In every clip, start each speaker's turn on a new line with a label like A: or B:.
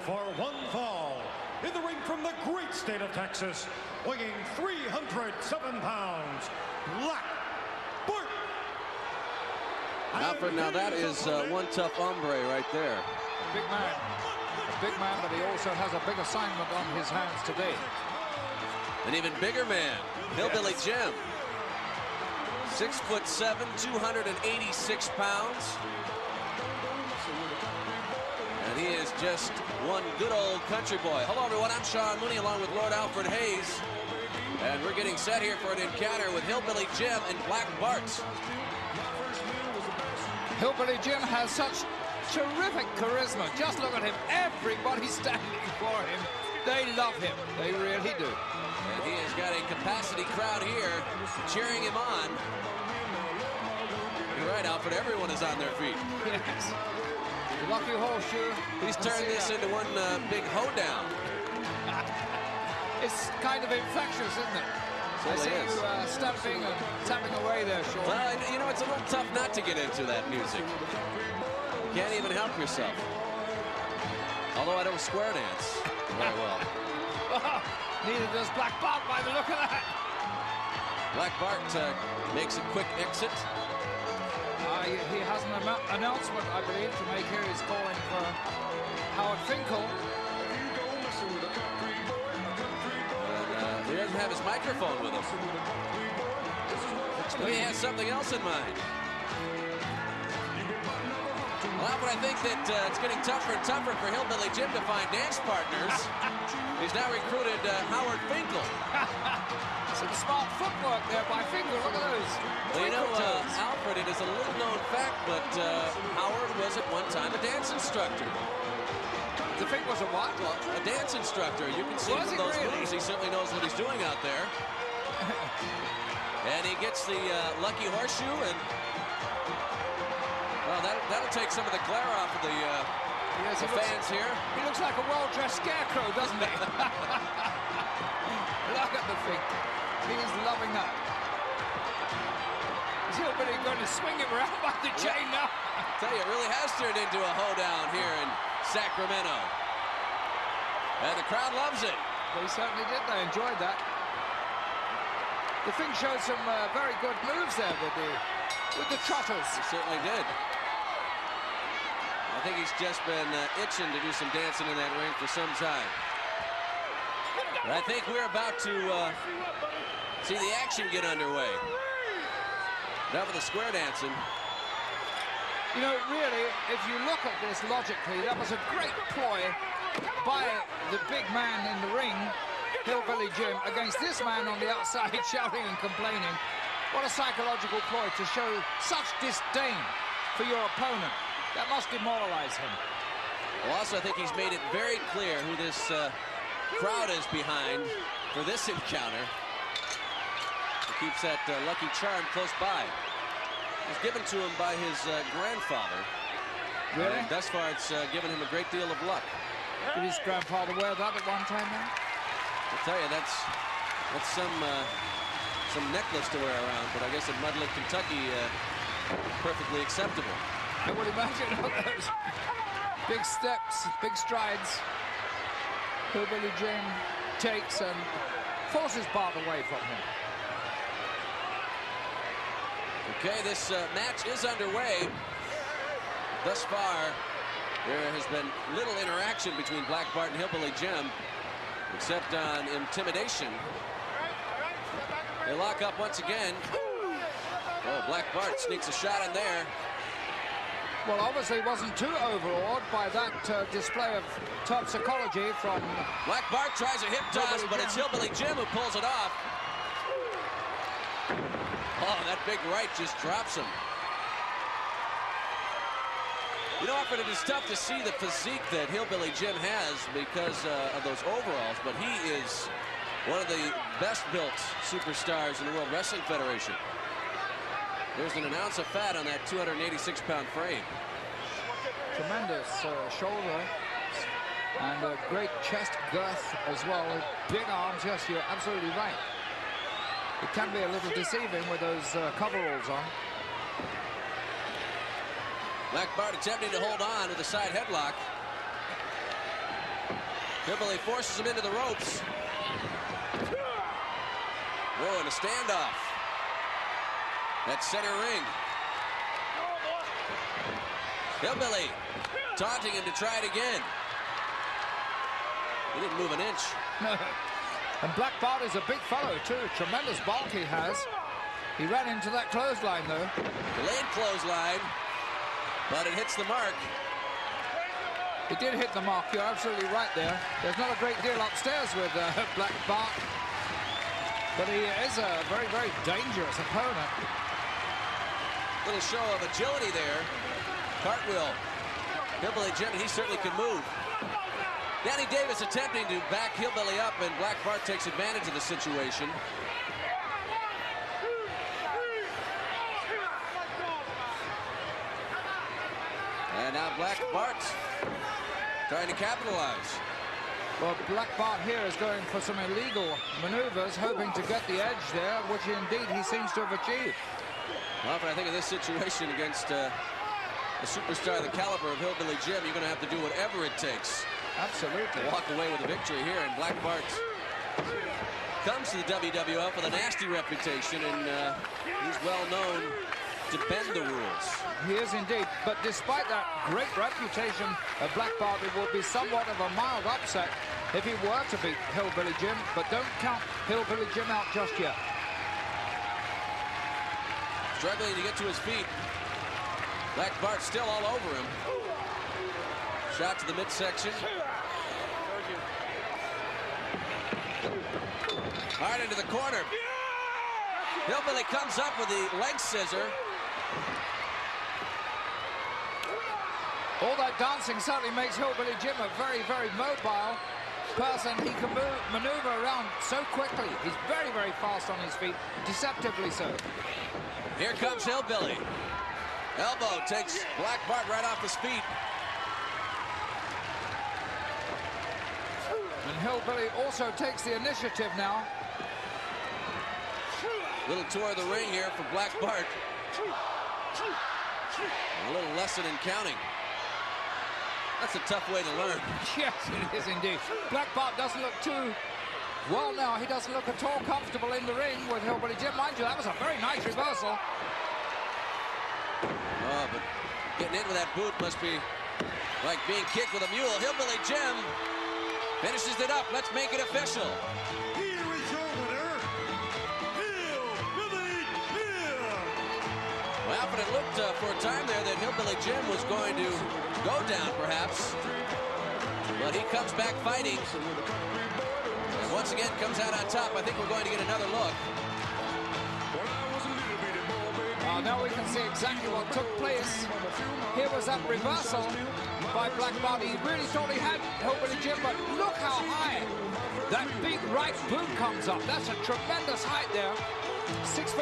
A: for one fall. In the ring from the great state of Texas, weighing 307 pounds, Black Bart.
B: Alfred, now that is one tough hombre right there.
C: Big man. A big man, but he also has a big assignment on his hands today.
B: An even bigger man, Hillbilly Jim. 6'7", 286 pounds. And he is just one good old country boy. Hello, everyone. I'm Sean Mooney along with Lord Alfred Hayes. And we're getting set here for an encounter with Hillbilly Jim and Black Bart.
C: Hillbilly Jim has such terrific charisma. Just look at him. Everybody's standing for him. They love him. They really do.
B: And he has got a capacity crowd here cheering him on. You're right, Alfred. Everyone is on their feet.
C: Yes. The Lucky Horseshoe.
B: He's turned this into one big hoedown.
C: It's kind of infectious, isn't it? I see you stamping and tapping away there, Sean.
B: Well, you know, it's a little tough not to get into that music. Can't even help yourself. Although I don't square dance very well.
C: Neither does Black Bart by the look of that.
B: Black Bart makes a quick exit.
C: He has an announcement, I believe, to make here. He's calling for Howard Finkel.
B: He doesn't have his microphone with him. But he has something else in mind. Well, but I think that it's getting tougher and tougher for Hillbilly Jim to find dance partners. He's now recruited Howard Finkel.
C: Some smart footwork there by Finkel. Look at those.
B: Well, you know, Alfred, it is a little-known fact, but Howard was at one time a dance instructor.
C: The thing was a what?
B: Well, a dance instructor. You can see from those moves, he certainly knows what he's doing out there. And he gets the Lucky Horseshoe, and well, that'll take some of the glare off of the fans here.
C: He looks like a well-dressed scarecrow, doesn't he? Look at the thing. He's loving that. Is Hillbilly going to swing him around by the chain now?
B: I tell you, it really has turned into a hoedown here in Sacramento. And the crowd loves it.
C: They certainly did. They enjoyed that. The thing showed some very good moves there with the trotters.
B: He certainly did. I think he's just been itching to do some dancing in that ring for some time. But I think we're about to see the action get underway. Now for the square dancing.
C: You know, really, if you look at this logically, that was a great ploy by the big man in the ring, Hillbilly Jim, against this man on the outside shouting and complaining. What a psychological ploy to show such disdain for your opponent. That must demoralize him.
B: Well, also, I think he's made it very clear who this crowd is behind for this encounter. He keeps that lucky charm close by. It was given to him by his grandfather.
C: Really?
B: And thus far, it's given him a great deal of luck.
C: Did his grandfather wear that at one time then?
B: I'll tell you, that's some necklace to wear around, but I guess in Mud Lick, Kentucky, perfectly acceptable.
C: I would imagine those big steps, big strides. Hillbilly Jim takes and forces Bart away from him.
B: Okay, this match is underway. Thus far, there has been little interaction between Black Bart and Hillbilly Jim, except on intimidation. They lock up once again. Oh, Black Bart sneaks a shot in there.
C: Well, obviously wasn't too overawed by that display of top psychology from...
B: Black Bart tries a hip toss, but it's Hillbilly Jim who pulls it off. Oh, that big right just drops him. You know, Alfred, it is tough to see the physique that Hillbilly Jim has because of those overalls, but he is one of the best-built superstars in the World Wrestling Federation. There's an ounce of fat on that 286-pound frame.
C: Tremendous shoulder and a great chest girth as well. Big arms, yes, you're absolutely right. It can be a little deceiving with those coveralls on.
B: Black Bart attempting to hold on with a side headlock. Hillbilly forces him into the ropes. Whoa, and a standoff at center ring. Hillbilly taunting him to try it again. He didn't move an inch.
C: And Black Bart is a big fellow too. Tremendous bulk he has. He ran into that clothesline though.
B: Delayed clothesline, but it hits the mark.
C: He did hit the mark. You're absolutely right there. There's not a great deal upstairs with Black Bart, but he is a very, very dangerous opponent.
B: Little show of agility there. Cartwheel. Hillbilly Jim, he certainly can move. Danny Davis attempting to back Hillbilly up, and Black Bart takes advantage of the situation. And now Black Bart trying to capitalize.
C: Well, Black Bart here is going for some illegal maneuvers, hoping to get the edge there, which indeed he seems to have achieved.
B: Well, but I think in this situation against a superstar the caliber of Hillbilly Jim, you're going to have to do whatever it takes.
C: Absolutely.
B: To walk away with a victory here, and Black Bart comes to the WWF with a nasty reputation, and he's well known to bend the rules.
C: He is indeed, but despite that great reputation of Black Bart, it will be somewhat of a mild upset if he were to beat Hillbilly Jim, but don't count Hillbilly Jim out just yet.
B: Struggling to get to his feet. Black Bart still all over him. Shot to the midsection. Hard into the corner. Hillbilly comes up with the leg scissor.
C: All that dancing certainly makes Hillbilly Jim a very, very mobile person. He can maneuver around so quickly. He's very, very fast on his feet, deceptively so.
B: Here comes Hillbilly. Elbow takes Black Bart right off his feet.
C: And Hillbilly also takes the initiative now.
B: Little tour of the ring here for Black Bart. A little lesson in counting. That's a tough way to learn.
C: Yes, it is indeed. Black Bart doesn't look too well now. He doesn't look at all comfortable in the ring with Hillbilly Jim. Mind you, that was a very nice reversal.
B: Oh, but getting in with that boot must be like being kicked with a mule. Hillbilly Jim finishes it up. Let's make it official.
A: Here is your winner, Hillbilly Jim.
B: Well, but it looked for a time there that Hillbilly Jim was going to go down, perhaps. But he comes back fighting. And once again comes out on top. I think we're going to get another look.
C: Now we can see exactly what took place. Here was that reversal by Black Bart. He really thought he had Hillbilly Jim, but look how high that big right boot comes up. That's a tremendous height there. 6'4",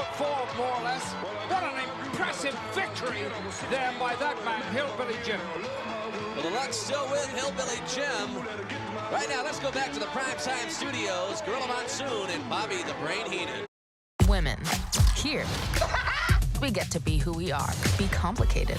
C: more or less. What an impressive victory there by that man, Hillbilly Jim.
B: Well, the luck's still with Hillbilly Jim. Right now, let's go back to the Primetime Studios. Gorilla Monsoon and Bobby the Brain Heenan.
D: Women, here, we get to be who we are, be complicated.